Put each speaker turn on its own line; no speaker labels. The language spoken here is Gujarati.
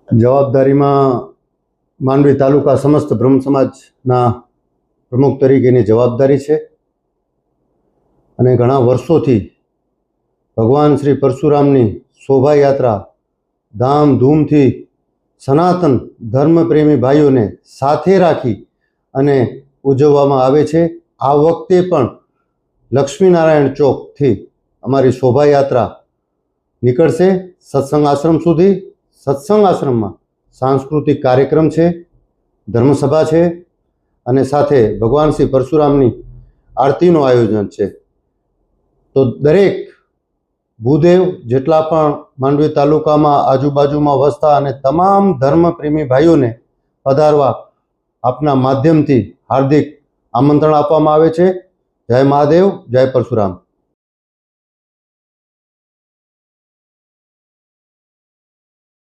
જવાબદારીમાં માંડવી તાલુકા સમસ્ત બ્રહ્મ સમાજના પ્રમુખ તરીકેની જવાબદારી છે અને ઘણા વર્ષોથી ભગવાન શ્રી પરશુરામની શોભાયાત્રા ધામધૂમથી સનાતન ધર્મપ્રેમી ભાઈઓને સાથે રાખી અને ઉજવવામાં આવે છે। આ વખતે પણ લક્ષ્મીનારાયણ ચોકથી અમારી શોભાયાત્રા નીકળશે સત્સંગ આશ્રમ સુધી। સત્સંગ આશ્રમમાં સાંસ્કૃતિક કાર્યક્રમ છે, ધર્મસભા છે અને સાથે ભગવાન શ્રી પરશુરામની આરતીનું આયોજન છે। તો દરેક ભૂદેવ જેટલા પણ માંડવી તાલુકામાં આજુબાજુમાં વસતા અને તમામ ધર્મપ્રેમી ભાઈઓને પધારવા આપના માધ્યમથી હાર્દિક આમંત્રણ આપવામાં આવે છે। જય મહાદેવ, જય પરશુરામ।